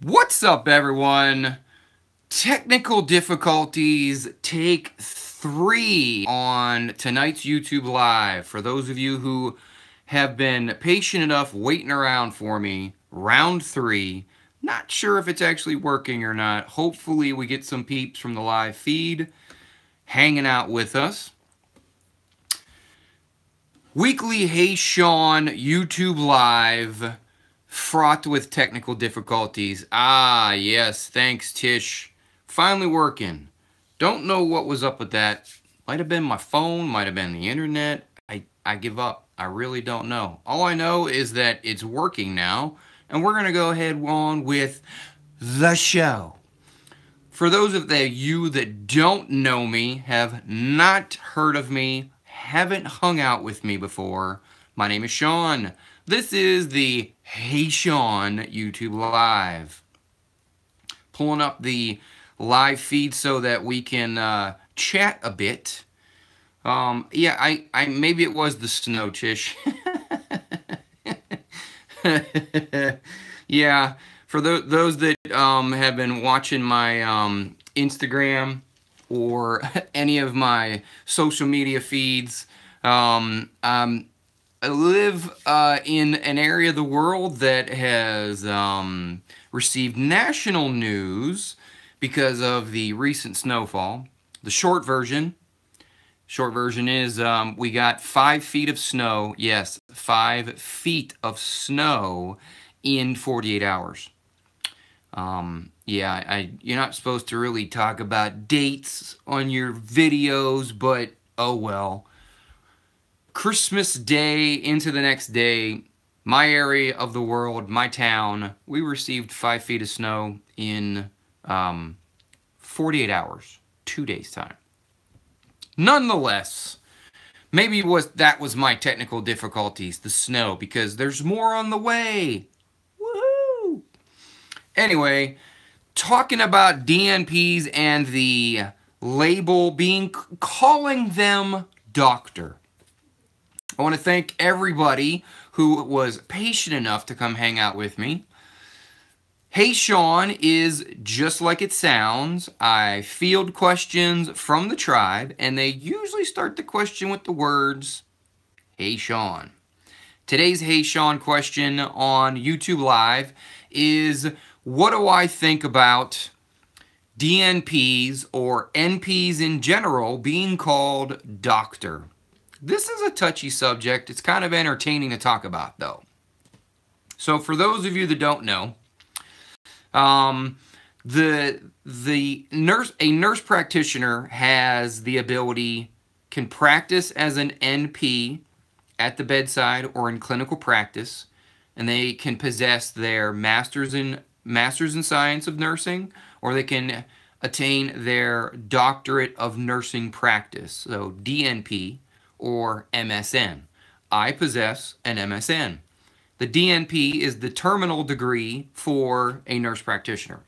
What's up, everyone? Technical difficulties take 3 on tonight's YouTube Live. For those of you who have been patient enough waiting around for me, round 3. Not sure if it's actually working or not. Hopefully we get some peeps from the live feed hanging out with us. Weekly heysean YouTube Live, fraught with technical difficulties. Ah, yes, thanks, Tish. Finally working. Don't know what was up with that. Might have been my phone, might have been the internet. I give up. I really don't know. All I know is that it's working now, and we're going to go ahead on with the show. For those of you that don't know me, have not heard of me, haven't hung out with me before, my name is Sean. This is the heysean YouTube Live. Pulling up the live feed so that we can chat a bit. Yeah, I maybe it was the snow, Tish. Yeah, for those that have been watching my Instagram or any of my social media feeds, I live in an area of the world that has received national news because of the recent snowfall. The short version is we got 5 feet of snow. Yes, 5 feet of snow in 48 hours. Yeah, you're not supposed to really talk about dates on your videos, but oh well. Christmas Day into the next day, my area of the world, my town, we received 5 feet of snow in 48 hours, 2 days' time. Nonetheless, maybe that was my technical difficulties, the snow, because there's more on the way. Woohoo! Anyway, talking about DNPs and the label calling them doctor. I want to thank everybody who was patient enough to come hang out with me. heysean is just like it sounds. I field questions from the tribe, and they usually start the question with the words, heysean. Today's heysean question on YouTube Live is, what do I think about DNPs or NPs in general being called doctor? This is a touchy subject. It's kind of entertaining to talk about, though. So for those of you that don't know, a nurse practitioner has the ability, can practice as an NP at the bedside or in clinical practice, and they can possess their master's in science of nursing, or they can attain their Doctorate of Nursing Practice, so DNP or MSN. I possess an MSN. The DNP is the terminal degree for a nurse practitioner.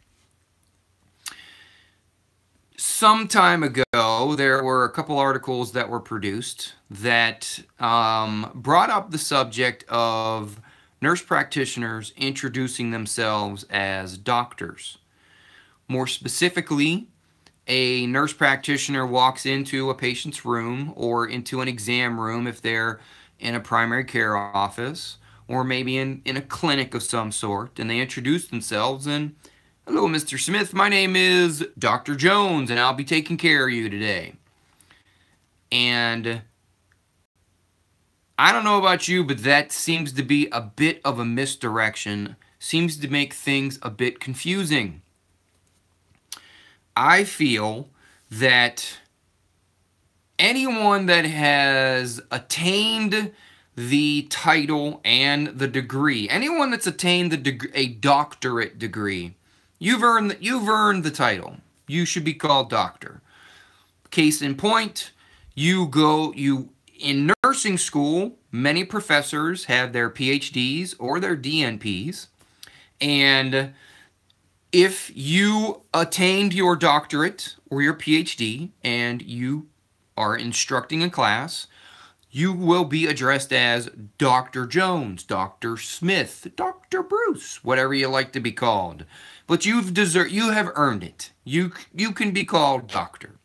Some time ago, there were a couple articles that were produced that brought up the subject of nurse practitioners introducing themselves as doctors. More specifically, a nurse practitioner walks into a patient's room or into an exam room if they're in a primary care office or maybe in a clinic of some sort, and they introduce themselves and, hello, Mr. Smith, my name is Dr. Jones, and I'll be taking care of you today. And I don't know about you, but that seems to be a bit of a misdirection, seems to make things a bit confusing. I feel that anyone that has attained the title and the degree, anyone that's attained a doctorate degree, you've earned the title. You should be called doctor. Case in point, in nursing school, many professors have their PhDs or their DNPs, and if you attained your doctorate or your PhD and you are instructing a class, You will be addressed as Dr. Jones, Dr. Smith, Dr. Bruce, whatever you like to be called. But you have earned it. You can be called doctor.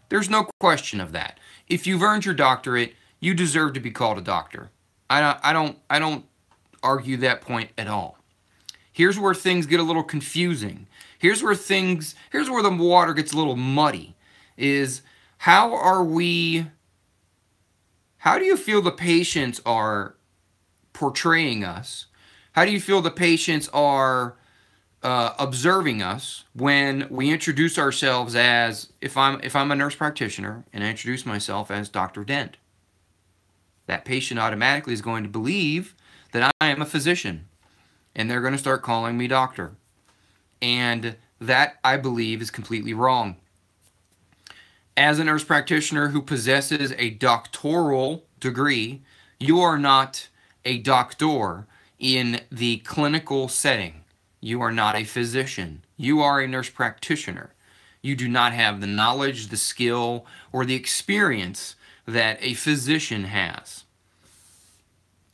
There's no question of that. If you've earned your doctorate, you deserve to be called a doctor. I don't argue that point at all. Here's where things get a little confusing. Here's where the water gets a little muddy. Is how do you feel the patients are portraying us? How do you feel the patients are observing us when we introduce ourselves as, if I'm a nurse practitioner and I introduce myself as Dr. Dent? That patient automatically is going to believe that I am a physician, and they're going to start calling me doctor. And that, I believe, is completely wrong. As a nurse practitioner who possesses a doctoral degree, you are not a doctor in the clinical setting. You are not a physician. You are a nurse practitioner. You do not have the knowledge, the skill, or the experience that a physician has.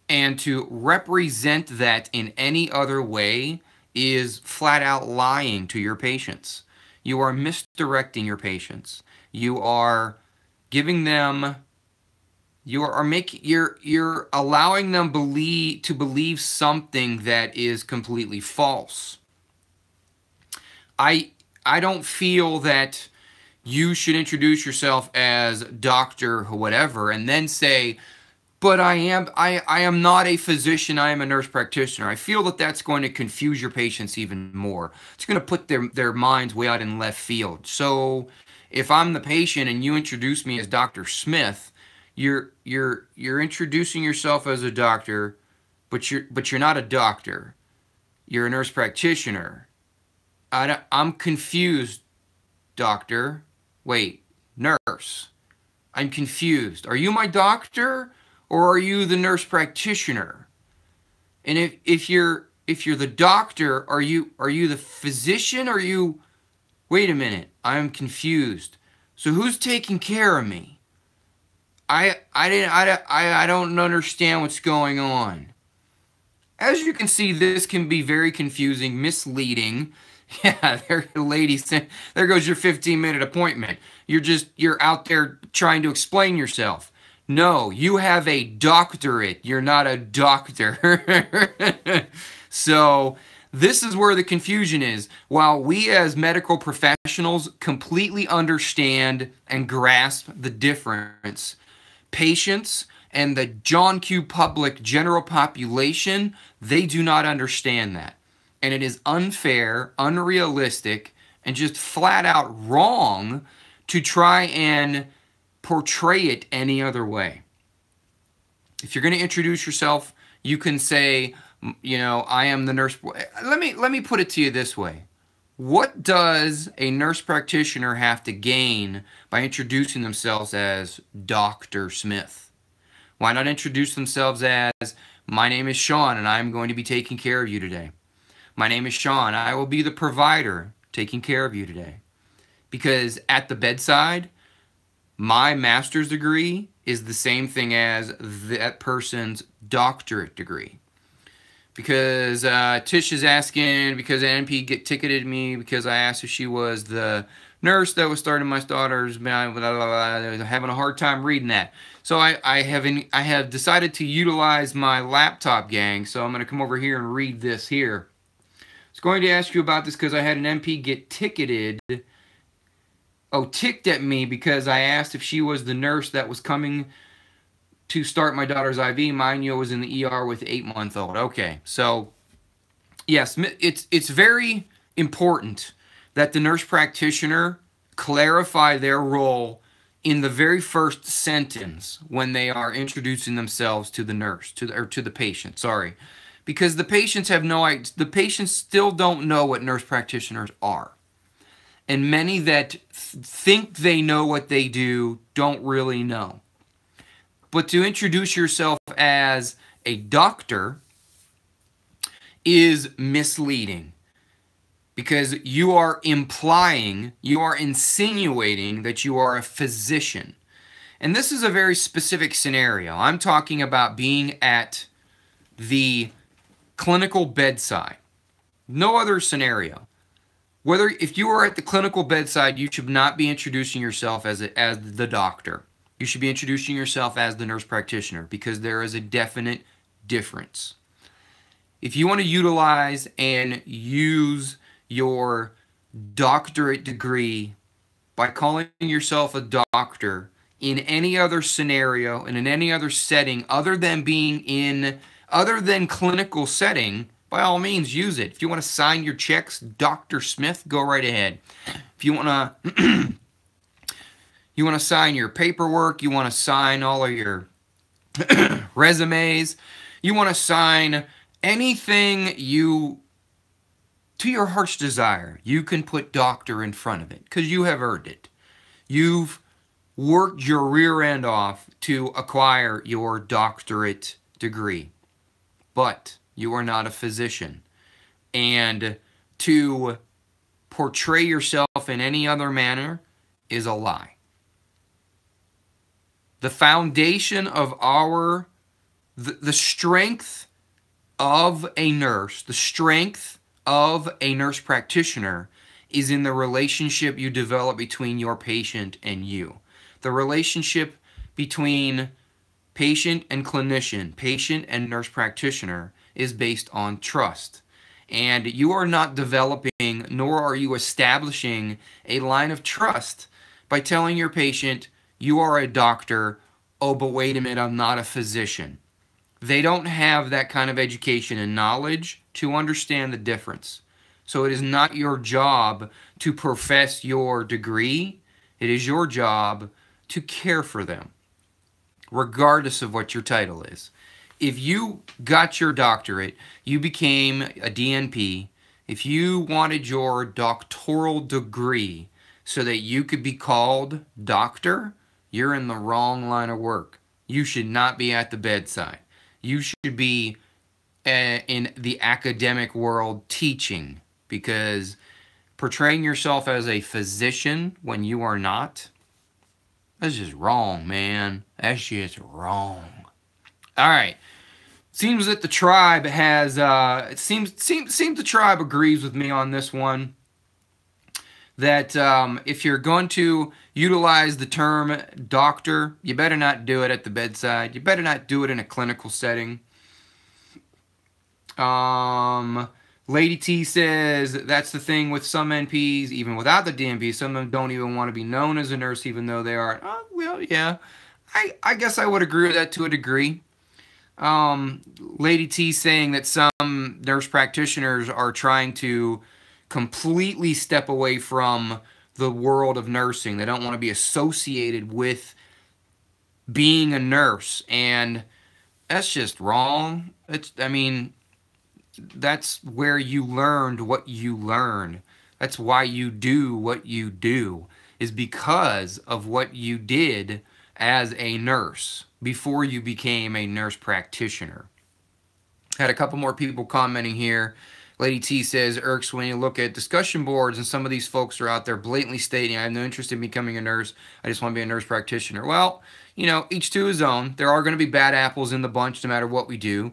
And to represent that in any other way is flat out lying to your patients. You are misdirecting your patients. You are giving them, you're allowing them to believe something that is completely false. I don't feel that you should introduce yourself as doctor or whatever and then say, but I am not a physician, I am a nurse practitioner. I feel that that's going to confuse your patients even more. It's going to put their minds way out in left field. So if I'm the patient and you introduce me as Dr. Smith, you're introducing yourself as a doctor, but you're not a doctor. You're a nurse practitioner. I'm confused, doctor. Wait, nurse. I'm confused. Are you my doctor or are you the nurse practitioner? And if you're the doctor, are you the physician? Are you? Wait a minute. I'm confused. So who's taking care of me? I don't understand what's going on. As you can see, this can be very confusing, misleading. Yeah, there, ladies, there goes your 15-minute appointment. You're out there trying to explain yourself. No, you have a doctorate. You're not a doctor. So this is where the confusion is. While we as medical professionals completely understand and grasp the difference, patients and the John Q. public general population, they do not understand that. And it is unfair, unrealistic, and just flat out wrong to try and portray it any other way. If you're going to introduce yourself, you can say, I am the nurse. Let me put it to you this way. What does a nurse practitioner have to gain by introducing themselves as Dr. Smith? Why not introduce themselves as, my name is Sean and I'm going to be taking care of you today. My name is Sean. I will be the provider taking care of you today. Because at the bedside, my master's degree is the same thing as that person's doctorate degree. Because Tish is asking, because NP ticketed me because I asked if she was the nurse that was starting my daughter's, having a hard time reading that. So I have decided to utilize my laptop, gang. So I'm going to come over here and read this here. I was going to ask you about this because I had an NP get ticketed. Ticked at me because I asked if she was the nurse that was coming to start my daughter's IV. Mine was in the ER with 8-month-old. Okay, so yes, it's very important that the nurse practitioner clarify their role in the very first sentence when they are introducing themselves to the nurse, to the patient. Sorry, because the patients have no idea. The patients still don't know what nurse practitioners are. And many that think they know what they do don't really know. But to introduce yourself as a doctor is misleading because you are implying, you are insinuating that you are a physician. And this is a very specific scenario. I'm talking about being at the clinical bedside. No other scenario. If you are at the clinical bedside, you should not be introducing yourself as the doctor. You should be introducing yourself as the nurse practitioner, because there is a definite difference. If you want to utilize and use your doctorate degree by calling yourself a doctor in any other scenario and in any other setting other than clinical setting, by all means use it. If you want to sign your checks, Dr. Smith, go right ahead. If you want to sign your paperwork, you want to sign all of your resumes, you want to sign anything to your heart's desire, you can put doctor in front of it, because you have earned it. You've worked your rear end off to acquire your doctorate degree, but you are not a physician. And to portray yourself in any other manner is a lie. The foundation of the strength of a nurse, the strength of a nurse practitioner is in the relationship you develop between your patient and you. The relationship between patient and clinician, patient and nurse practitioner, is based on trust. And you are not developing, nor are you establishing a line of trust by telling your patient, you are a doctor, oh, but wait a minute, I'm not a physician. They don't have that kind of education and knowledge to understand the difference. So it is not your job to profess your degree. It is your job to care for them, regardless of what your title is. If you got your doctorate, you became a DNP, if you wanted your doctoral degree so that you could be called doctor, you're in the wrong line of work. You should not be at the bedside. You should be in the academic world teaching, because portraying yourself as a physician when you are not, that's just wrong, man. That's just wrong. All right. Seems that the tribe has, it seems the tribe agrees with me on this one. That if you're going to utilize the term doctor, you better not do it at the bedside. You better not do it in a clinical setting. Lady T says that's the thing with some NPs, even without the DNP, some of them don't even want to be known as a nurse, even though they are. Well, yeah, I guess I would agree with that to a degree. Lady T saying that some nurse practitioners are trying to completely step away from the world of nursing. They don't want to be associated with being a nurse, and that's just wrong. That's where you learned what you learned. That's why you do what you do, is because of what you did as a nurse before you became a nurse practitioner. Had a couple more people commenting here. Lady T says, irks when you look at discussion boards and some of these folks are out there blatantly stating, I have no interest in becoming a nurse. I just want to be a nurse practitioner. Well, you know, each to his own. There are going to be bad apples in the bunch no matter what we do.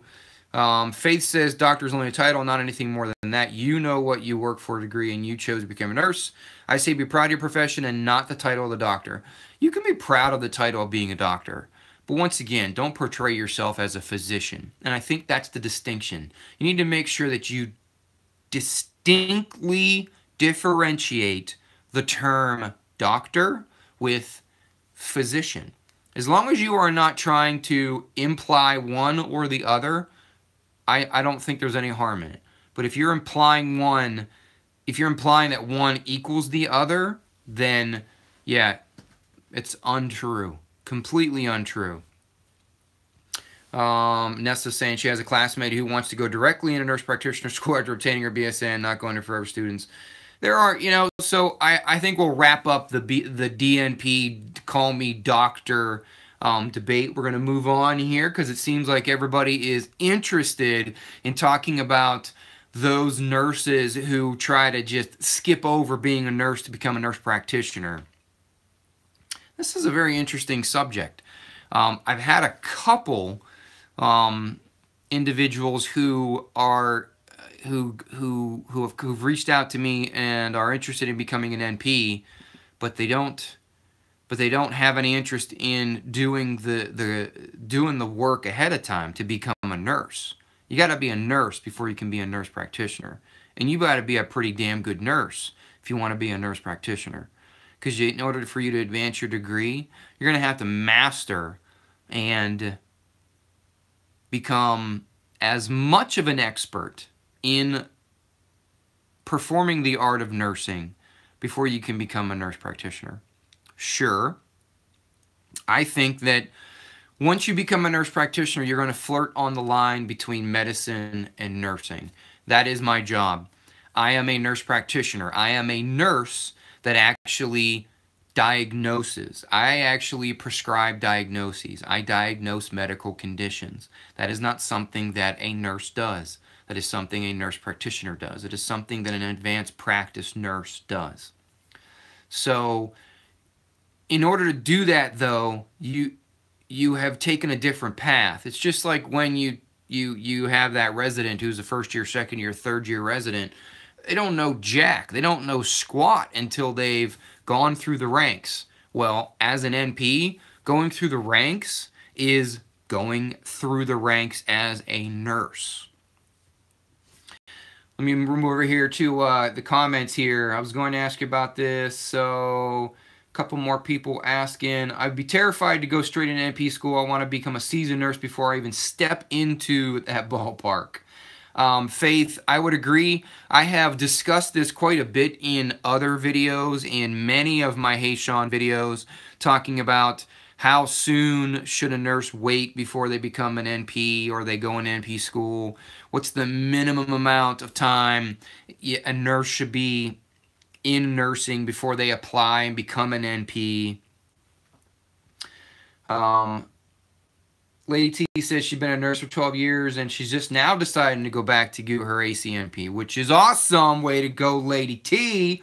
Faith says, doctor is only a title, not anything more than that. You know what you work for a degree and you chose to become a nurse. I say be proud of your profession and not the title of the doctor. You can be proud of the title of being a doctor. But once again, don't portray yourself as a physician. And I think that's the distinction. You need to make sure that you distinctly differentiate the term doctor with physician. As long as you are not trying to imply one or the other, I don't think there's any harm in it. But if you're implying that one equals the other, then yeah, it's untrue. Completely untrue. Nessa's saying she has a classmate who wants to go directly into nurse practitioner school after obtaining her BSN, not going to forever students. There are, so I think we'll wrap up the DNP call me doctor debate. We're going to move on here because it seems like everybody is interested in talking about those nurses who try to just skip over being a nurse to become a nurse practitioner. This is a very interesting subject. I've had a couple individuals who've reached out to me and are interested in becoming an NP, but they don't have any interest in doing the work ahead of time to become a nurse. You got to be a nurse before you can be a nurse practitioner, and you got to be a pretty damn good nurse if you want to be a nurse practitioner. Because in order for you to advance your degree, you're going to have to master and become as much of an expert in performing the art of nursing before you can become a nurse practitioner. Sure, I think that once you become a nurse practitioner, you're going to flirt on the line between medicine and nursing. That is my job. I am a nurse practitioner. I am a nurse that actually diagnoses. I actually prescribe diagnoses. I diagnose medical conditions. That is not something that a nurse does. That is something a nurse practitioner does. It is something that an advanced practice nurse does. So, in order to do that, though, you have taken a different path. It's just like when you have that resident who's a first year, second year, third year resident. They don't know jack. They don't know squat until they've gone through the ranks. Well, as an NP, going through the ranks is going through the ranks as a nurse. Let me move over here to the comments here. I was going to ask you about this, so a couple more people asking. I'd be terrified to go straight into NP school. I want to become a seasoned nurse before I even step into that ballpark. Faith, I would agree. I have discussed this quite a bit in other videos, in many of my heysean videos, talking about how soon should a nurse wait before they become an NP or they go in NP school. What's the minimum amount of time a nurse should be in nursing before they apply and become an NP. Lady T says she's been a nurse for 12 years and she's just now deciding to go back to do her ACNP, which is awesome. Way to go, Lady T.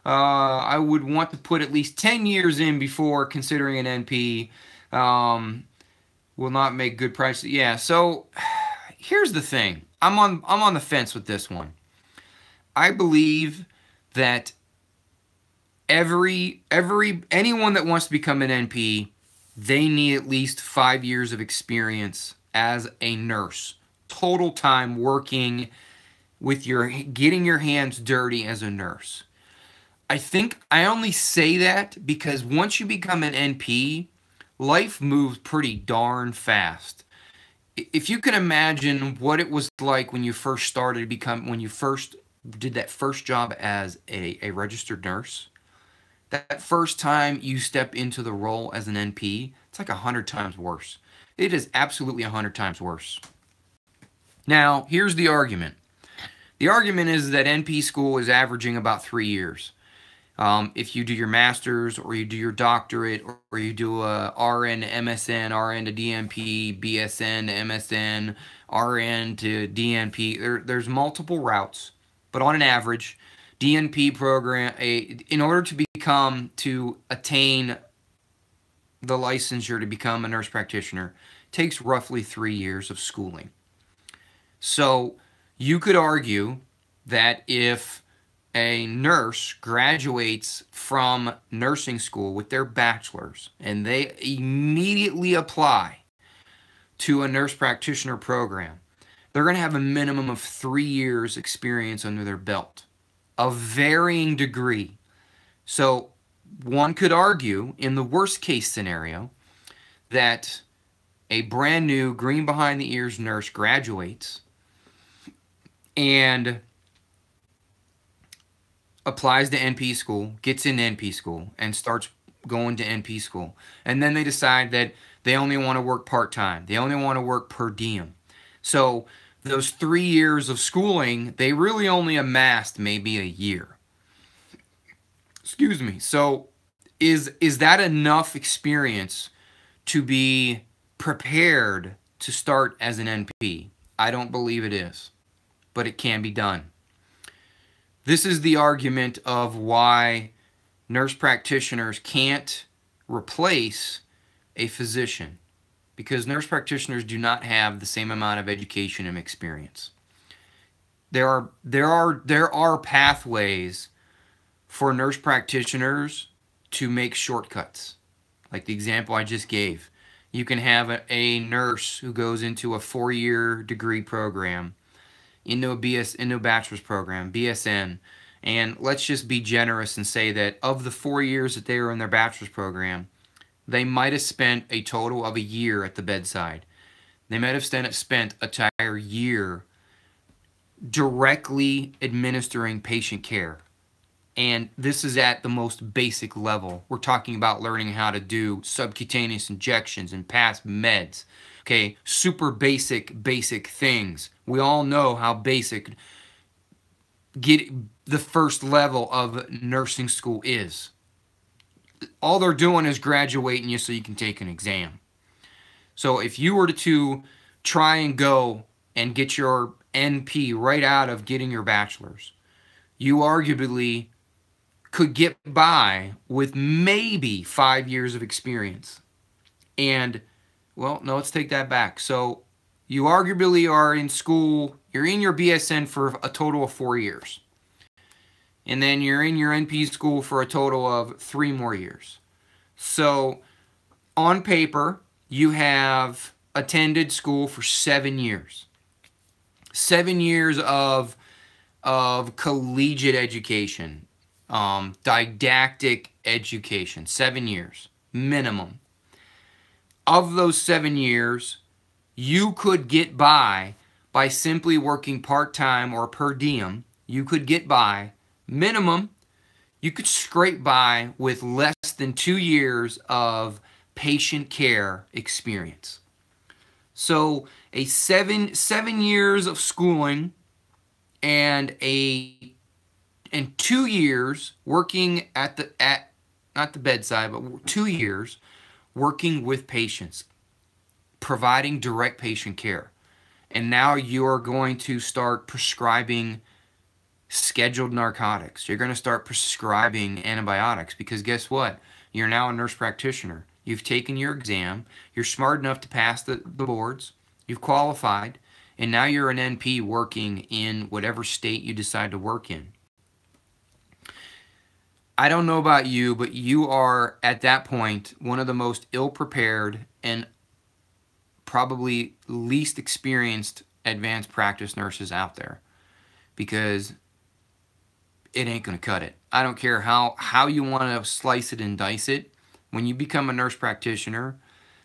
I would want to put at least 10 years in before considering an NP. Will not make good prices. Yeah, so here's the thing. I'm on the fence with this one. I believe that anyone that wants to become an NP, they need at least 5 years of experience as a nurse. Total time working with getting your hands dirty as a nurse. I think I only say that because once you become an NP, life moves pretty darn fast. If you can imagine what it was like when you first started when you first did that first job as a registered nurse, that first time you step into the role as an NP, it's like 100 times worse. It is absolutely 100 times worse. Now, here's the argument. The argument is that NP school is averaging about 3 years. If you do your master's or you do your doctorate or you do a RN to MSN, RN to DNP, BSN to MSN, RN to DNP, there's multiple routes, but on an average, DNP program, in order to attain the licensure to become a nurse practitioner, takes roughly 3 years of schooling. So you could argue that if a nurse graduates from nursing school with their bachelor's and they immediately apply to a nurse practitioner program, they're going to have a minimum of 3 years experience under their belt, of varying degree. So one could argue, in the worst case scenario, that a brand new green behind the ears nurse graduates and applies to NP school, gets in NP school, and starts going to NP school. And then they decide that they only want to work part-time. They only want to work per diem. So those 3 years of schooling, they really only amassed maybe a year. Excuse me. So is that enough experience to be prepared to start as an NP? I don't believe it is, but it can be done. This is the argument of why nurse practitioners can't replace a physician, because nurse practitioners do not have the same amount of education and experience. There are pathways for nurse practitioners to make shortcuts, like the example I just gave. You can have a nurse who goes into a 4-year degree program, into a bachelor's program, BSN, and let's just be generous and say that of the 4 years that they were in their bachelor's program, they might have spent a total of a year at the bedside. They might have spent an entire year directly administering patient care. And this is at the most basic level. We're talking about learning how to do subcutaneous injections and pass meds. Okay, super basic things. We all know how basic the first level of nursing school is. All they're doing is graduating you so you can take an exam. So if you were to try and go and get your NP right out of getting your bachelor's, you arguably could get by with maybe 5 years of experience. And, well, no, let's take that back. So you arguably are in school, you're in your BSN for a total of 4 years. And then you're in your NP school for a total of 3 more years. So on paper, you have attended school for 7 years. 7 years of collegiate education, didactic education, 7 years minimum. Of those 7 years, you could get by simply working part-time or per diem. You could get by minimum. You could scrape by with less than 2 years of patient care experience. So a seven years of schooling and 2 years working at not the bedside, but 2 years working with patients, providing direct patient care. And now you're going to start prescribing scheduled narcotics. You're going to start prescribing antibiotics, because guess what? You're now a nurse practitioner. You've taken your exam. You're smart enough to pass the boards. You've qualified. And now you're an NP working in whatever state you decide to work in. I don't know about you, but you are, at that point, one of the most ill-prepared and probably least experienced advanced practice nurses out there, because it ain't going to cut it. I don't care how you want to slice it and dice it. When you become a nurse practitioner,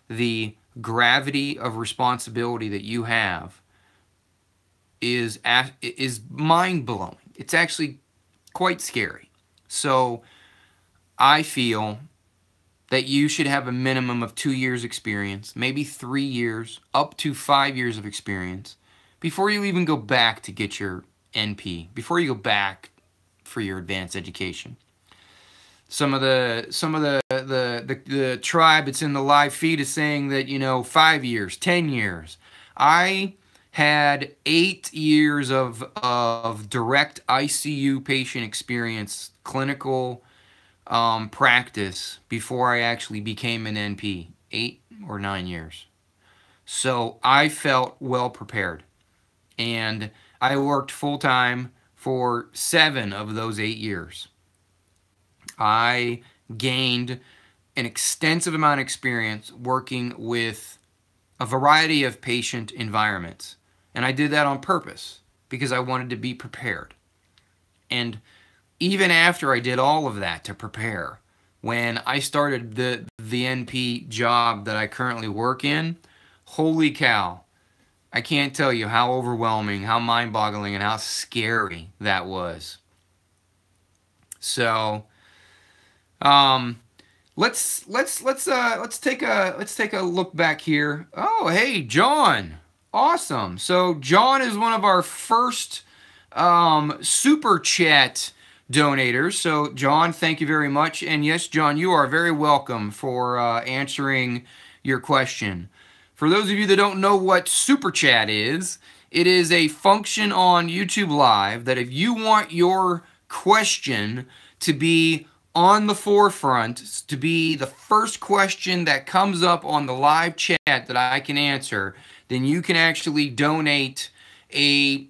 the gravity of responsibility that you have is mind-blowing. It's actually quite scary. So I feel that you should have a minimum of 2 years experience, maybe 3 years, up to 5 years of experience before you even go back to get your NP, before you go back for your advanced education. Some of the tribe that's in the live feed is saying that 5 years, 10 years. I had 8 years of direct ICU patient experience, clinical practice before I actually became an NP. 8 or 9 years. So I felt well prepared, and I worked full-time for 7 of those 8 years. I gained an extensive amount of experience working with a variety of patient environments. And I did that on purpose because I wanted to be prepared. And even after I did all of that to prepare, when I started the NP job that I currently work in, holy cow, I can't tell you how overwhelming, how mind-boggling, and how scary that was. So let's take a look back here. Oh, hey, John. Awesome. So John is one of our first super chat donators. So John, thank you very much. And yes, John, you are very welcome for answering your question. For those of you that don't know what super chat is, it is a function on YouTube Live that if you want your question to be on the forefront to be the first question that comes up on the live chat that I can answer, then you can actually donate a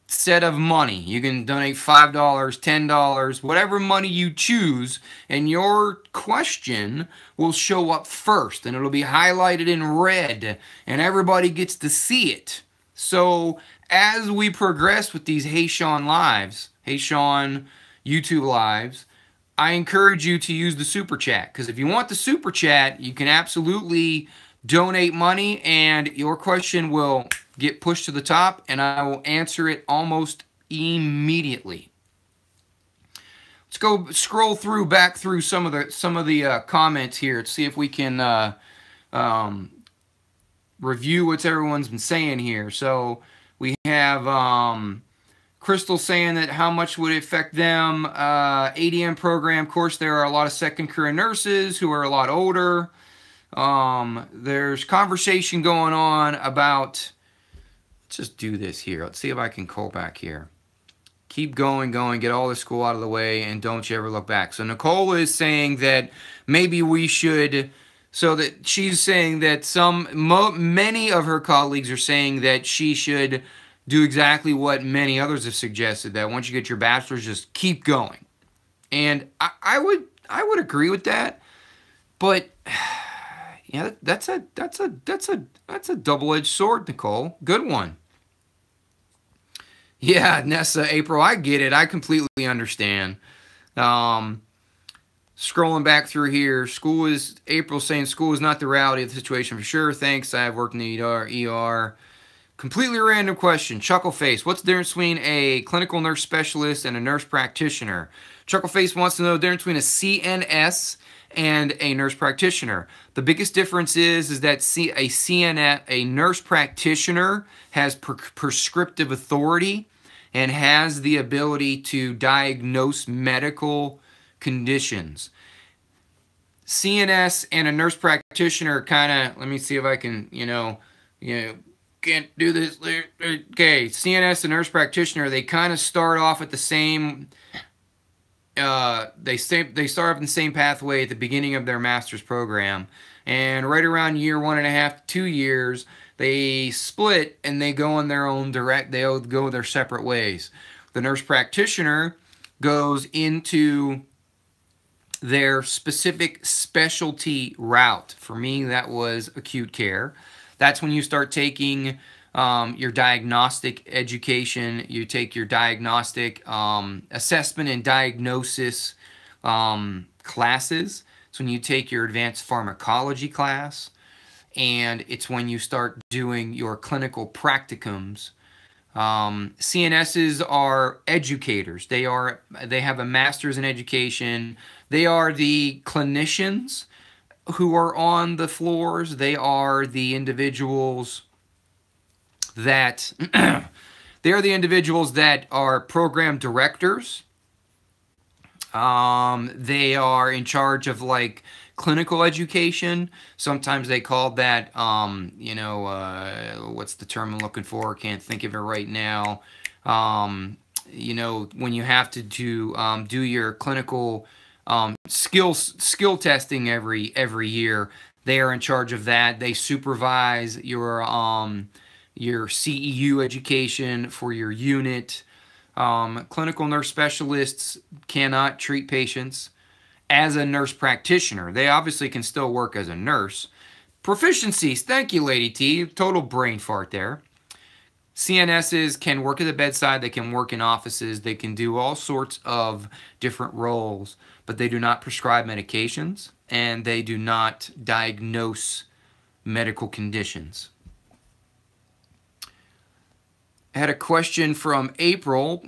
set of money. You can donate $5, $10, whatever money you choose, and your question will show up first, and it'll be highlighted in red, and everybody gets to see it. So as we progress with these heysean lives, heysean YouTube lives, I encourage you to use the super chat, because if you want the super chat, you can absolutely donate money and your question will get pushed to the top and I will answer it almost immediately. Let's go scroll back through some of the comments here to see if we can review what everyone's been saying here. So we have Crystal saying that how much would it affect them? ADN program, of course, there are a lot of second career nurses who are a lot older. There's conversation going on about, let's just do this here. Let's see if I can call back here. Keep going, get all the school out of the way, and don't you ever look back. So Nicole is saying that maybe we should, so that she's saying that many of her colleagues are saying that she should do exactly what many others have suggested, that once you get your bachelor's, just keep going. And I would agree with that, but yeah, that's a double-edged sword, Nicole. Good one. Yeah, Nessa, April, I get it. I completely understand. Scrolling back through here, April saying school is not the reality of the situation for sure. Thanks, I've worked in the ER. Completely random question. Chuckleface, what's the difference between a clinical nurse specialist and a nurse practitioner? Chuckleface wants to know the difference between a CNS and a nurse practitioner. The biggest difference is that a nurse practitioner has prescriptive authority and has the ability to diagnose medical conditions. CNS and a nurse practitioner kind of, let me see if I can, can't do this. Okay, CNS and nurse practitioner, they kind of start off at the same, they start off in the same pathway at the beginning of their master's program. And right around year 1.5 to 2 years, they split and they go in their own they'll go their separate ways. The nurse practitioner goes into their specific specialty route. For me, that was acute care. That's when you start taking your diagnostic education. You take your diagnostic assessment and diagnosis classes. It's when you take your advanced pharmacology class. And it's when you start doing your clinical practicums. CNSs are educators. They have a master's in education. They are the clinicians who are on the floors. They are the individuals that are program directors. They are in charge of like clinical education. Sometimes they call that what's the term I'm looking for? Can't think of it right now. When you have to do your clinical skill testing every year, they are in charge of that. They supervise your CEU education for your unit. Clinical nurse specialists cannot treat patients as a nurse practitioner. They obviously can still work as a nurse. Proficiencies, thank you, Lady T. Total brain fart there. CNSs can work at the bedside. They can work in offices. They can do all sorts of different roles, but they do not prescribe medications and they do not diagnose medical conditions. I had a question from April.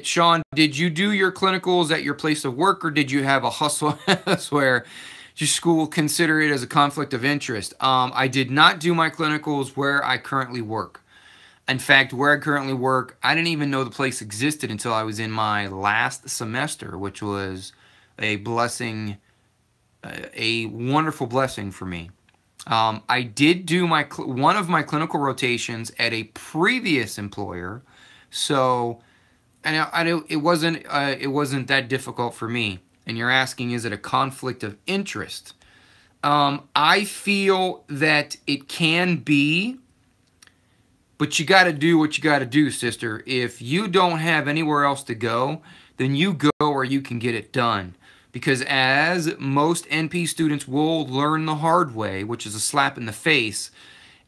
Sean, did you do your clinicals at your place of work, or did you have a hustle elsewhere? Did your school consider it as a conflict of interest? I did not do my clinicals where I currently work. In fact, where I currently work, I didn't even know the place existed until I was in my last semester, which was a blessing, a wonderful blessing for me. I did do one of my clinical rotations at a previous employer, so it wasn't that difficult for me. and you're asking, is it a conflict of interest? I feel that it can be, but you got to do what you got to do, sister. If you don't have anywhere else to go, then you go where you can get it done. Because as most NP students will learn the hard way, which is a slap in the face,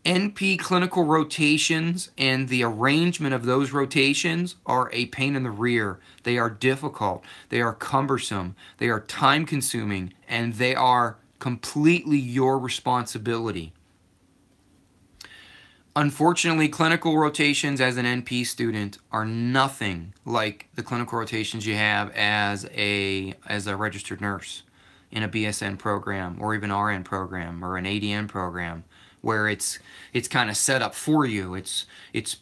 NP clinical rotations and the arrangement of those rotations are a pain in the rear. They are difficult, they are cumbersome, they are time consuming, and they are completely your responsibility. Unfortunately, clinical rotations as an NP student are nothing like the clinical rotations you have as a registered nurse in a BSN program or even RN program or an ADN program, where it's kind of set up for you. It's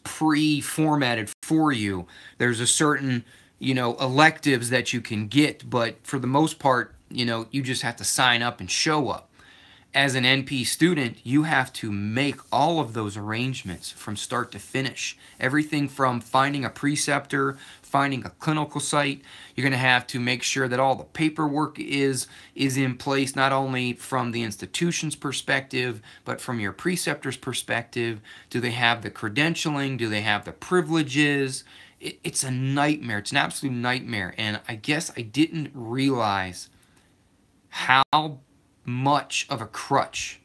pre-formatted for you. There's a certain, electives that you can get, but for the most part, you just have to sign up and show up. As an NP student, you have to make all of those arrangements from start to finish. Everything from finding a preceptor, finding a clinical site. You're going to have to make sure that all the paperwork is in place, not only from the institution's perspective, but from your preceptor's perspective. Do they have the credentialing? Do they have the privileges? It's a nightmare. It's an absolute nightmare. And I guess I didn't realize how much of a crutch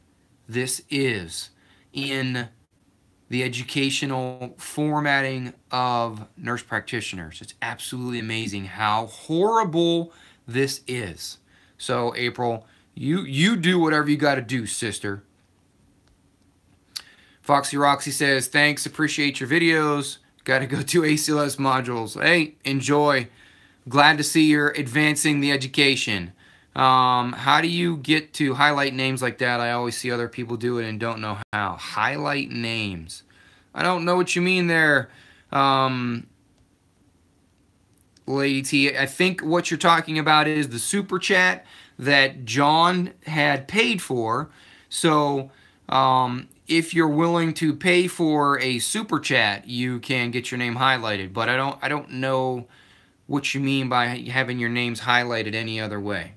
this is in the educational formatting of nurse practitioners. It's absolutely amazing how horrible this is. So April, you do whatever you got to do, sister. Foxy Roxy says, thanks, appreciate your videos. Got to go to ACLS modules. Hey, enjoy. Glad to see you're advancing the education. How do you get to highlight names like that? I always see other people do it and don't know how. Highlight names. I don't know what you mean there, Lady T. I think what you're talking about is the super chat that John had paid for. So, if you're willing to pay for a super chat, you can get your name highlighted. But I don't know what you mean by having your names highlighted any other way.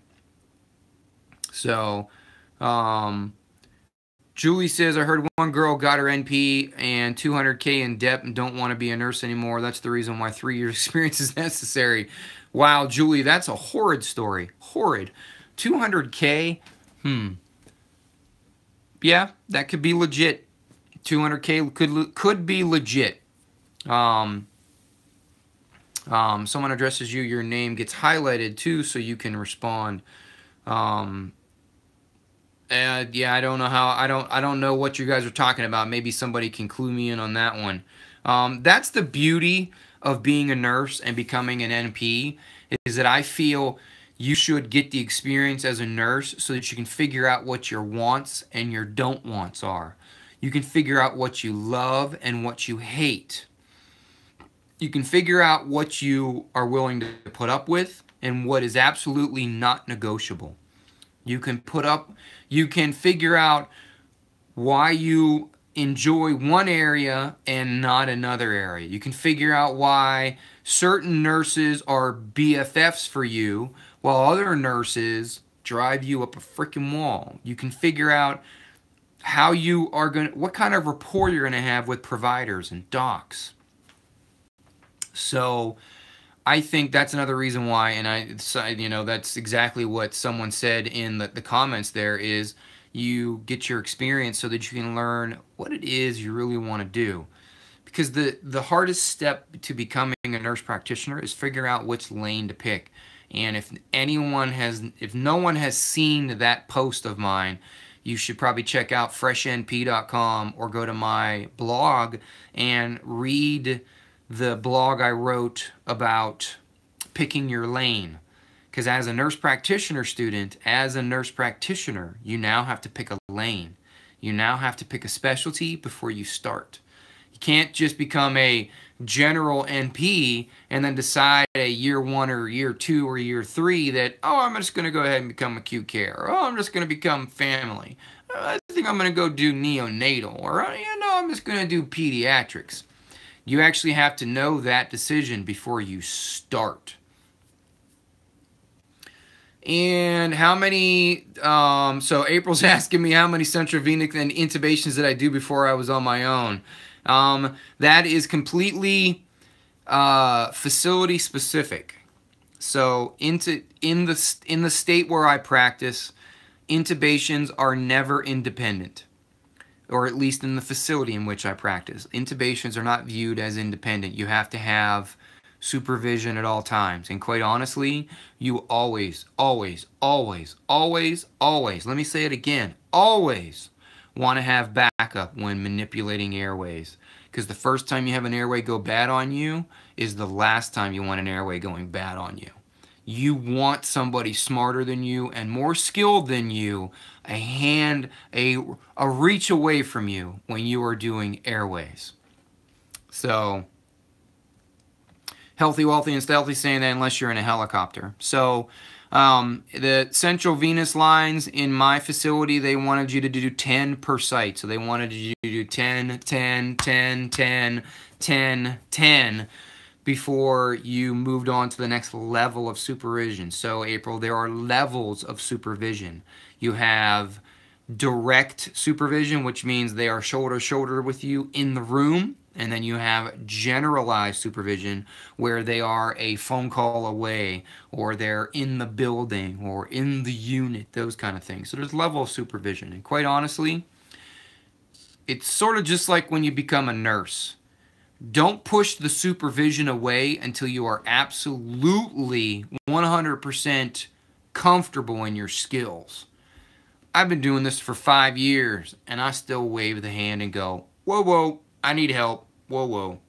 So, Julie says, I heard one girl got her NP and $200K in debt and don't want to be a nurse anymore. That's the reason why 3 years experience is necessary. Wow, Julie, that's a horrid story. Horrid. $200K? Yeah, that could be legit. $200K could be legit. Someone addresses you, your name gets highlighted too, so you can respond. Yeah, I don't know how. I don't know what you guys are talking about. Maybe somebody can clue me in on that one. That's the beauty of being a nurse and becoming an NP, is that I feel you should get the experience as a nurse so that you can figure out what your wants and your don't wants are. You can figure out what you love and what you hate. You can figure out what you are willing to put up with and what is absolutely not negotiable. You can figure out why you enjoy one area and not another area. You can figure out why certain nurses are BFFs for you while other nurses drive you up a freaking wall. You can figure out how you are what kind of rapport you're going to have with providers and docs. So I think that's another reason why, and that's exactly what someone said in the comments there, is you get your experience so that you can learn what it is you really want to do. Because the hardest step to becoming a nurse practitioner is figuring out which lane to pick. And if no one has seen that post of mine, you should probably check out freshnp.com or go to my blog and read the blog I wrote about picking your lane. Because as a nurse practitioner student, as a nurse practitioner, you now have to pick a lane. You now have to pick a specialty before you start. You can't just become a general NP and then decide a year 1 or year 2 or year 3 that, oh, I'm just going to go ahead and become acute care. Or, oh, I'm just going to become family. I think I'm going to go do neonatal. Or, I'm just going to do pediatrics. You actually have to know that decision before you start. And how many, so April's asking me how many central venous and intubations did I do before I was on my own. That is completely facility specific. So in the state where I practice, intubations are never independent, or at least in the facility in which I practice. Intubations are not viewed as independent. You have to have supervision at all times. And quite honestly, you always, always, always, always, always, let me say it again, always want to have backup when manipulating airways. Because the first time you have an airway go bad on you is the last time you want an airway going bad on you. You want somebody smarter than you and more skilled than you, a reach away from you when you are doing airways. So, healthy, wealthy, and stealthy saying that unless you're in a helicopter. So, the central venous lines in my facility, they wanted you to do 10 per site. So they wanted you to do 10, 10, 10, 10, 10, 10 before you moved on to the next level of supervision. So April, there are levels of supervision. You have direct supervision, which means they are shoulder to shoulder with you in the room. And then you have generalized supervision where they are a phone call away, or they're in the building or in the unit, those kind of things. So there's level of supervision. And quite honestly, it's sort of just like when you become a nurse. Don't push the supervision away until you are absolutely 100% comfortable in your skills. I've been doing this for 5 years, and I still wave the hand and go, whoa, whoa, I need help. Whoa, whoa.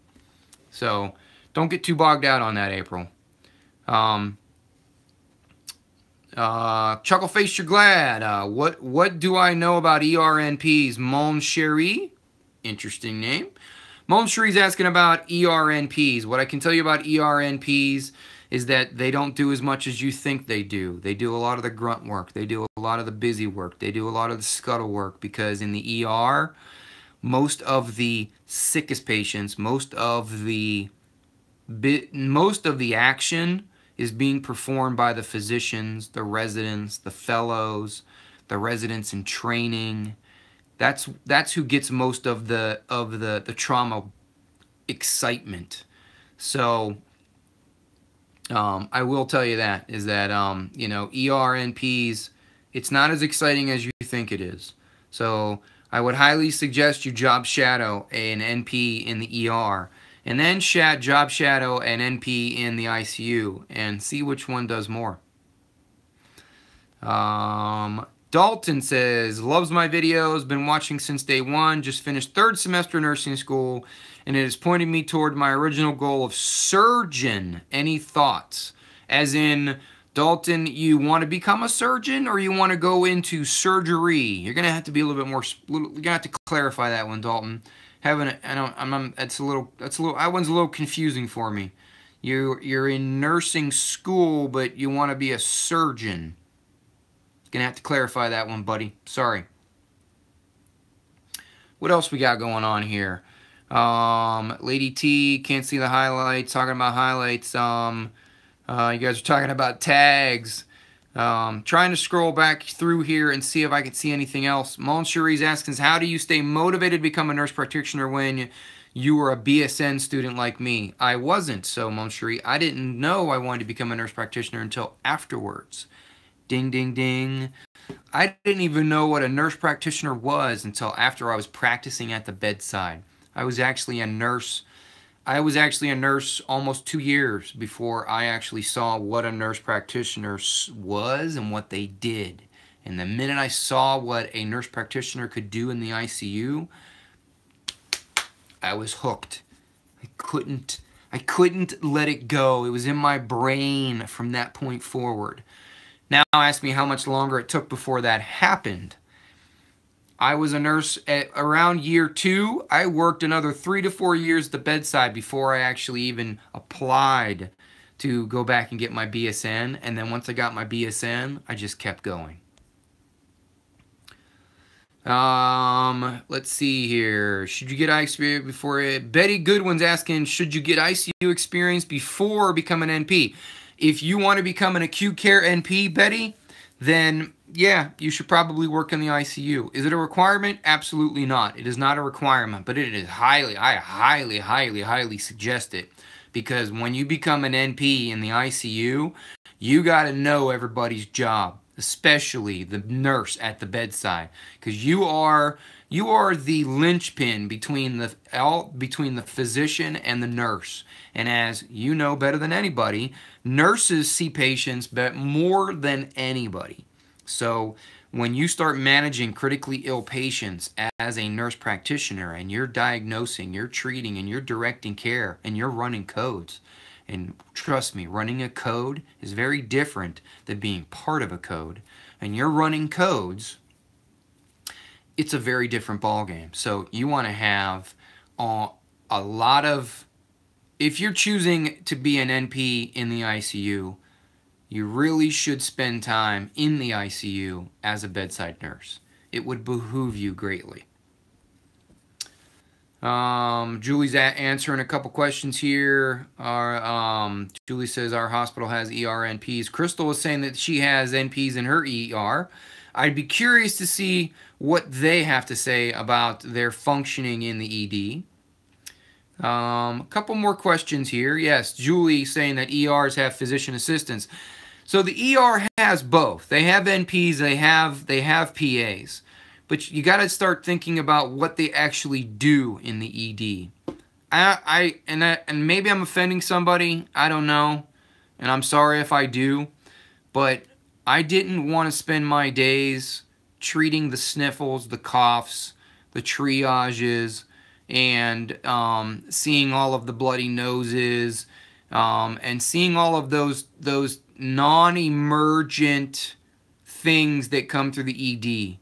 So don't get too bogged out on that, April. Chuckle face, you're glad. What do I know about ERNPs? Mon Cherie, interesting name. Mon Cherie's asking about ERNPs. What I can tell you about ERNPs is that they don't do as much as you think they do. They do a lot of the grunt work. They do a lot of the busy work. They do a lot of the scuttle work, because in the ER, most of the sickest patients, most of the action is being performed by the physicians, the residents, the fellows, the residents in training. That's who gets most of the trauma excitement. So I will tell you that is that you know, ERNPs, it's not as exciting as you think it is. So I would highly suggest you job shadow an NP in the ER, and then job shadow an NP in the ICU, and see which one does more. Dalton says, loves my videos, been watching since day one, just finished 3rd semester nursing school, and it has pointed me toward my original goal of surgeon. Any thoughts? As in, Dalton, you want to become a surgeon, or you want to go into surgery? You're gonna have to be a little bit more. You're gonna have to clarify that one, Dalton. That one's a little confusing for me. You're in nursing school, but you want to be a surgeon. Gonna have to clarify that one, buddy. Sorry. What else we got going on here? Lady T, can't see the highlights. Talking about highlights. You guys are talking about tags. Trying to scroll back through here and see if I can see anything else. Moncherie's asking, how do you stay motivated to become a nurse practitioner when you were a BSN student like me? I wasn't, so Moncherie, I didn't know I wanted to become a nurse practitioner until afterwards. Ding, ding, ding. I didn't even know what a nurse practitioner was until after I was practicing at the bedside. I was actually a nurse almost 2 years before I actually saw what a nurse practitioner was and what they did. And the minute I saw what a nurse practitioner could do in the ICU, I was hooked. I couldn't let it go. It was in my brain from that point forward. Now ask me how much longer it took before that happened. I was a nurse at around year 2. I worked another 3 to 4 years at the bedside before I actually even applied to go back and get my BSN. And then once I got my BSN, I just kept going. Let's see here. Should you get ICU before it? Betty Goodwin's asking, should you get ICU experience before becoming NP? If you want to become an acute care NP, Betty, then yeah, you should probably work in the ICU. Is it a requirement? Absolutely not. It is not a requirement, but it is I highly suggest it, because when you become an NP in the ICU, you got to know everybody's job, especially the nurse at the bedside, because you are the linchpin between the physician and the nurse. And as you know better than anybody, nurses see patients more than anybody. So when you start managing critically ill patients as a nurse practitioner, and you're diagnosing, you're treating, and you're directing care, and you're running codes, and trust me, running a code is very different than being part of a code, and you're running codes, it's a very different ballgame. So you want to have a lot of, if you're choosing to be an NP in the ICU, you really should spend time in the ICU as a bedside nurse. It would behoove you greatly. Julie's answering a couple questions here. Julie says our hospital has ER NPs. Crystal was saying that she has NPs in her ER. I'd be curious to see what they have to say about their functioning in the ED. A couple more questions here. Yes, Julie saying that ERs have physician assistants. So the ER has both. They have NPs, they have PAs. But you got to start thinking about what they actually do in the ED. And maybe I'm offending somebody, I don't know, and I'm sorry if I do, but I didn't want to spend my days treating the sniffles, the coughs, the triages, and seeing all of the bloody noses, and seeing all of those non-emergent things that come through the ED.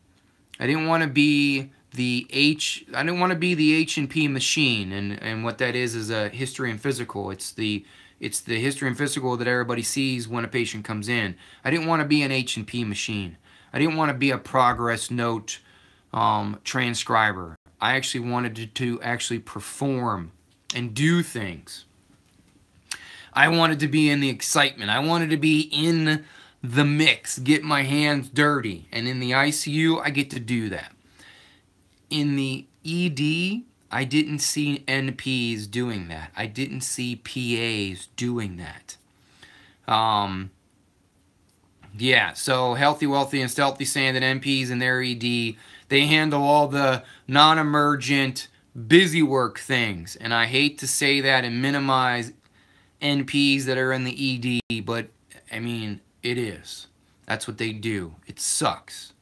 I didn't want to be the H&P machine, and what that is a history and physical. It's the history and physical that everybody sees when a patient comes in. I didn't want to be an H&P machine. I didn't want to be a progress note transcriber. I actually wanted to actually perform and do things. I wanted to be in the excitement. I wanted to be in the mix, get my hands dirty. And in the ICU, I get to do that. In the ED, I didn't see NPs doing that. I didn't see PAs doing that. Yeah, so Healthy, Wealthy, and Stealthy saying that NPs in their ED, they handle all the non-emergent, busy work things. And I hate to say that and minimize NPs that are in the ED, but I mean, it is. That's what they do. It sucks.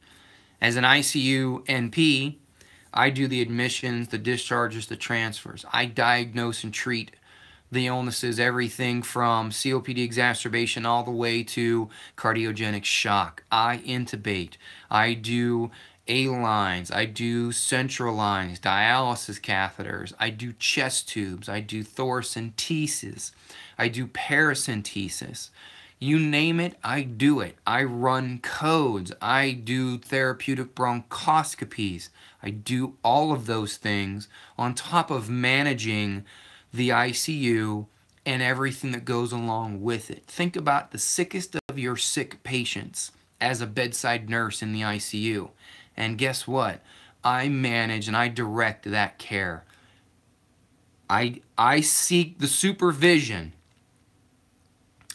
As an ICU NP, I do the admissions, the discharges, the transfers. I diagnose and treat the illnesses, everything from COPD exacerbation all the way to cardiogenic shock. I intubate. I do A-lines. I do central lines, dialysis catheters. I do chest tubes. I do thoracentesis. I do paracentesis. You name it, I do it. I run codes. I do therapeutic bronchoscopies. I do all of those things on top of managing the ICU and everything that goes along with it. Think about the sickest of your sick patients as a bedside nurse in the ICU. And guess what? I manage and I direct that care. I seek the supervision.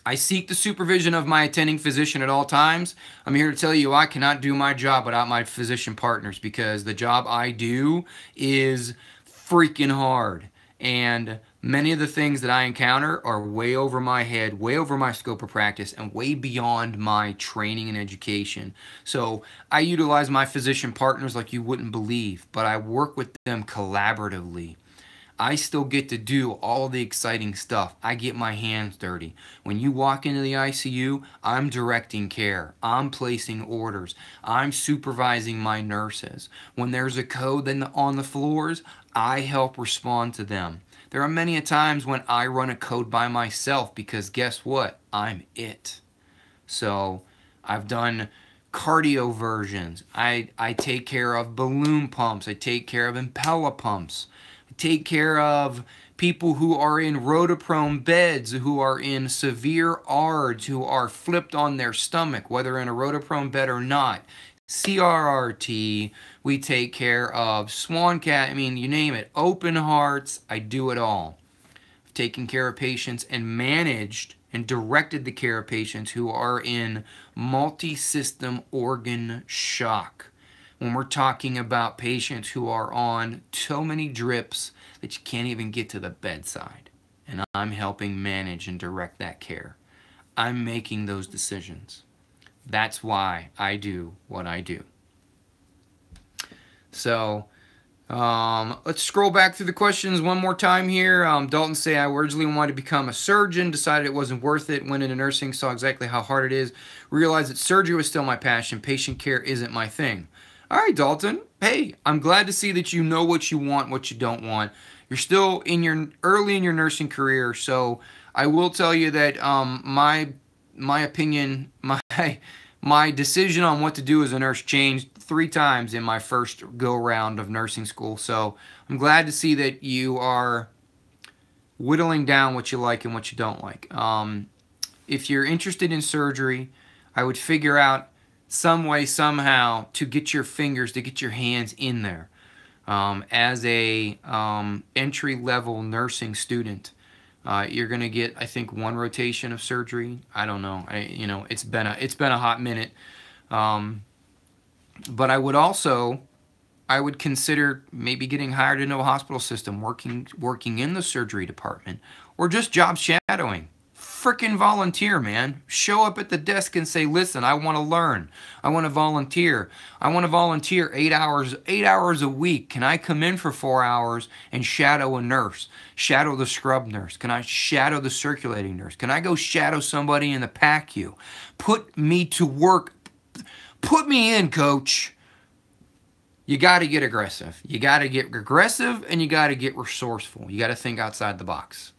I seek the supervision of my attending physician at all times. I'm here to tell you I cannot do my job without my physician partners, because the job I do is freaking hard. And many of the things that I encounter are way over my head, way over my scope of practice, and way beyond my training and education. So I utilize my physician partners like you wouldn't believe, but I work with them collaboratively. I still get to do all the exciting stuff. I get my hands dirty. When you walk into the ICU, I'm directing care. I'm placing orders. I'm supervising my nurses. When there's a code on the floors, I help respond to them. There are many a times when I run a code by myself, because guess what? I'm it. So I've done cardio versions. I take care of balloon pumps. I take care of impella pumps. Take care of people who are in rotoprone beds, who are in severe ARDS, who are flipped on their stomach, whether in a rotoprone bed or not. CRRT, we take care of swan cat, I mean, you name it. Open hearts, I do it all. I've taken care of patients and managed and directed the care of patients who are in multi-system organ shock. When we're talking about patients who are on so many drips that you can't even get to the bedside. And I'm helping manage and direct that care. I'm making those decisions. That's why I do what I do. So, let's scroll back through the questions one more time here. Dalton say, I originally wanted to become a surgeon, decided it wasn't worth it, went into nursing, saw exactly how hard it is, realized that surgery was still my passion, patient care isn't my thing. All right, Dalton. Hey, I'm glad to see that you know what you want, what you don't want. You're still early in your nursing career, so I will tell you that my opinion, my decision on what to do as a nurse changed 3 times in my first go-round of nursing school. So I'm glad to see that you are whittling down what you like and what you don't like. If you're interested in surgery, I would figure out some way, somehow, to get your fingers, to get your hands in there. As a entry-level nursing student, you're going to get, I think, 1 rotation of surgery. I don't know. It's been a hot minute. But I would consider maybe getting hired into a hospital system, working in the surgery department, or just job shadowing. Frickin' volunteer, man. Show up at the desk and say, listen, I want to learn. I want to volunteer. I want to volunteer 8 hours a week. Can I come in for 4 hours and shadow a nurse? Shadow the scrub nurse? Can I shadow the circulating nurse? Can I go shadow somebody in the PACU? Put me to work. Put me in, coach. You got to get aggressive. You got to get aggressive and you got to get resourceful. You got to think outside the box.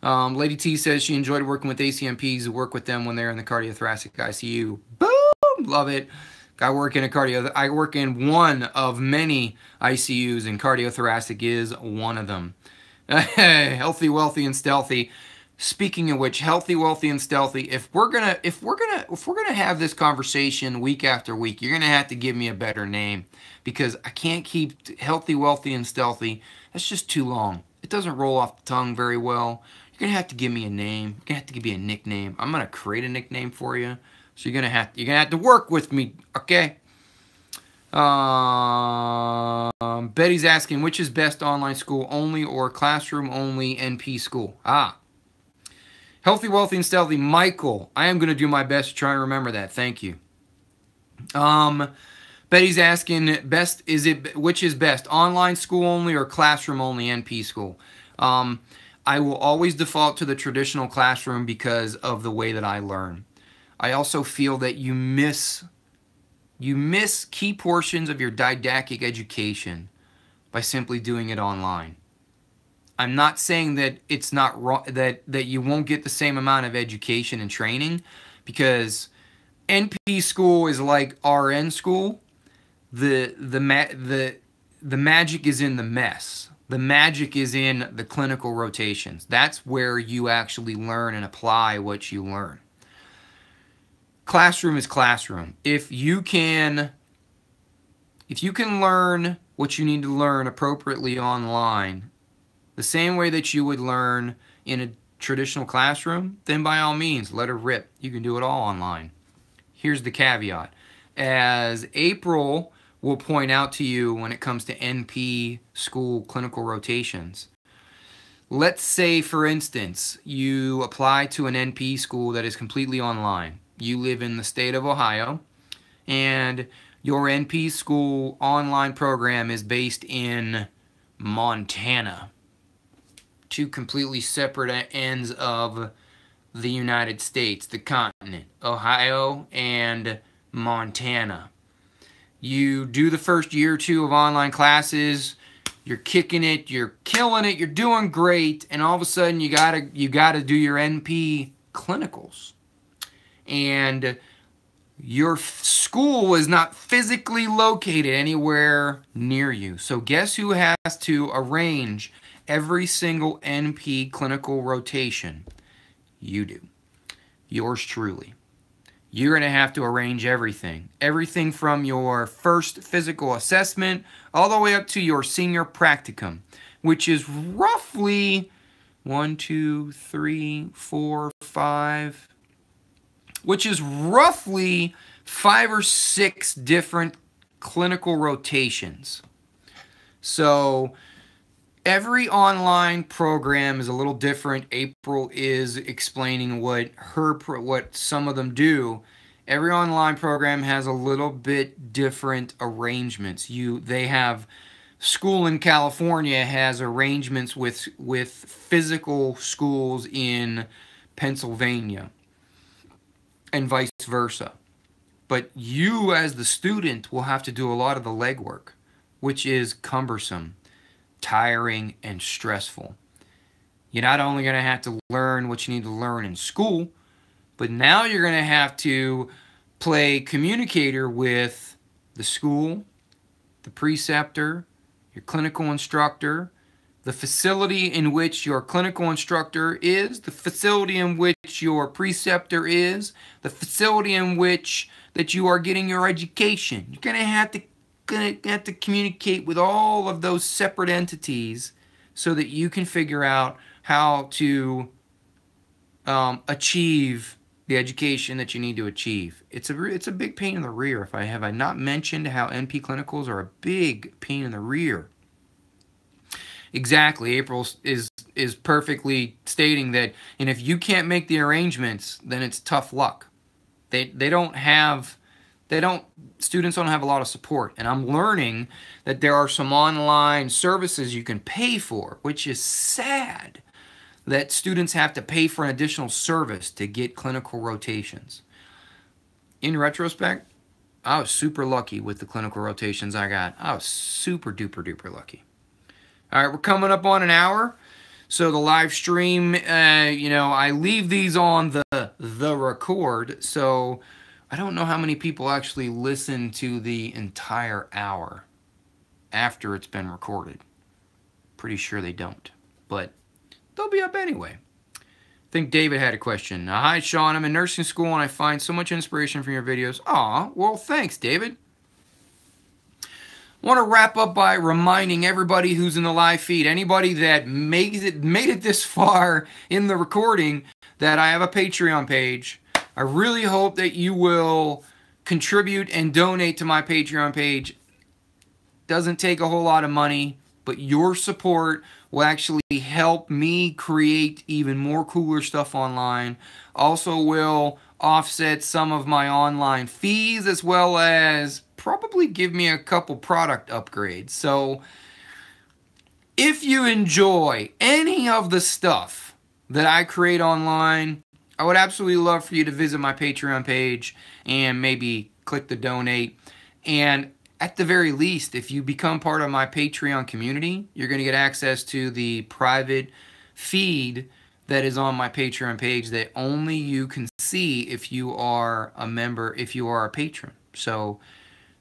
Lady T says she enjoyed working with ACMPs, work with them when they're in the cardiothoracic ICU. Boom! Love it. I work in one of many ICUs, and cardiothoracic is one of them. Healthy, wealthy, and stealthy. Speaking of which, healthy, wealthy, and stealthy. If we're gonna have this conversation week after week, you're gonna have to give me a better name, because I can't keep healthy, wealthy, and stealthy. That's just too long. It doesn't roll off the tongue very well. You're gonna have to give me a name. You're gonna have to give me a nickname. I'm gonna create a nickname for you. So you're gonna have to work with me, okay? Betty's asking, which is best, online school only or classroom only NP school? Healthy, wealthy, and stealthy. Michael, I am gonna do my best to try and remember that. Thank you. Betty's asking, which is best, online school only or classroom only NP school? I will always default to the traditional classroom because of the way that I learn. I also feel that you miss key portions of your didactic education by simply doing it online. I'm not saying that it's not wrong, that you won't get the same amount of education and training, because NP school is like RN school. The magic is in the mess. The magic is in the clinical rotations. That's where you actually learn and apply what you learn. Classroom is classroom. If you can learn what you need to learn appropriately online, the same way that you would learn in a traditional classroom, then by all means, let her rip. You can do it all online. Here's the caveat. As April will point out to you when it comes to NP school clinical rotations, let's say, for instance, you apply to an NP school that is completely online. You live in the state of Ohio, and your NP school online program is based in Montana. 2 completely separate ends of the United States, the continent, Ohio and Montana. You do the first year or 2 of online classes, you're kicking it, you're killing it, you're doing great, and all of a sudden you gotta do your NP clinicals. And Your school is not physically located anywhere near you. So guess who has to arrange every single NP clinical rotation? You do. Yours truly. You're going to have to arrange everything. Everything from your first physical assessment all the way up to your senior practicum, which is roughly 1, 2, 3, 4, 5, which is roughly 5 or 6 different clinical rotations. So every online program is a little different. April is explaining what some of them do. Every online program has a little bit different arrangements. They have school in California has arrangements with physical schools in Pennsylvania and vice versa. But you as the student will have to do a lot of the legwork, which is cumbersome, tiring, and stressful. You're not only going to have to learn what you need to learn in school, but now you're going to have to play communicator with the school, the preceptor, your clinical instructor, the facility in which your clinical instructor is, the facility in which your preceptor is, the facility in which that you are getting your education. You're going to have to communicate with all of those separate entities so that you can figure out how to achieve the education that you need to achieve. It's a big pain in the rear. Have I not mentioned how NP clinicals are a big pain in the rear? Exactly. April is perfectly stating that, and if you can't make the arrangements, then it's tough luck. Students don't have a lot of support, and I'm learning that there are some online services you can pay for, which is sad that students have to pay for an additional service to get clinical rotations. In retrospect, I was super lucky with the clinical rotations I got. I was super duper duper lucky. All right, we're coming up on an hour. So the live stream, I leave these on the record. So I don't know how many people actually listen to the entire hour after it's been recorded. Pretty sure they don't, but they'll be up anyway. I think David had a question. Hi, Sean. I'm in nursing school and I find so much inspiration from your videos. Aw, well, thanks, David. I want to wrap up by reminding everybody who's in the live feed, anybody that made it this far in the recording, that I have a Patreon page. I really hope that you will contribute and donate to my Patreon page. Doesn't take a whole lot of money, but your support will actually help me create even more cooler stuff online. Also will offset some of my online fees, as well as probably give me a couple product upgrades. So if you enjoy any of the stuff that I create online, I would absolutely love for you to visit my Patreon page and maybe click the donate. And at the very least, if you become part of my Patreon community, you're going to get access to the private feed that is on my Patreon page that only you can see if you are a member, if you are a patron. So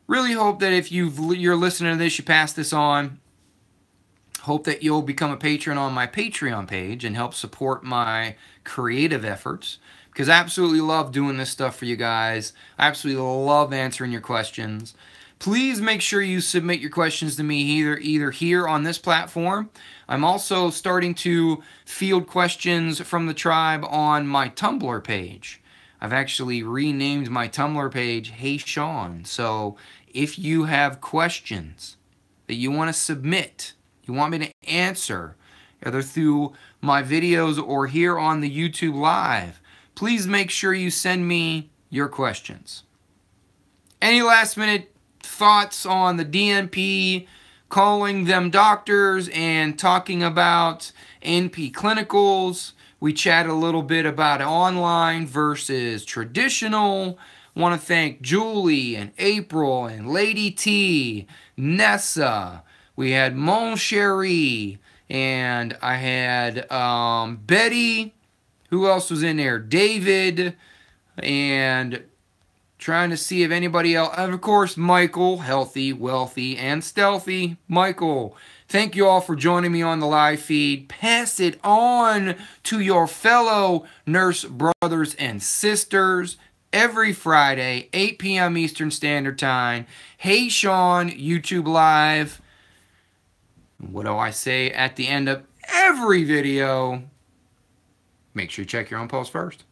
really hope that if you're listening to this, you pass this on. Hope that you'll become a patron on my Patreon page and help support my creative efforts, because I absolutely love doing this stuff for you guys. I absolutely love answering your questions. Please make sure you submit your questions to me either here on this platform. I'm also starting to field questions from the tribe on my Tumblr page. I've actually renamed my Tumblr page Hey Sean. So if you have questions that you want to submit, you want me to answer, either through my videos or here on the YouTube Live, please make sure you send me your questions. Any last minute thoughts on the DNP, calling them doctors, and talking about NP clinicals? We chatted a little bit about online versus traditional. Want to thank Julie and April and Lady T, Nessa. We had Mon Cherie, and I had Betty. Who else was in there? David, and Trying to see if anybody else, and of course, Michael, healthy, wealthy, and stealthy. Michael, thank you all for joining me on the live feed. Pass it on to your fellow nurse brothers and sisters every Friday, 8 p.m. Eastern Standard Time. Hey Sean, YouTube Live. What do I say at the end of every video? Make sure you check your own post first.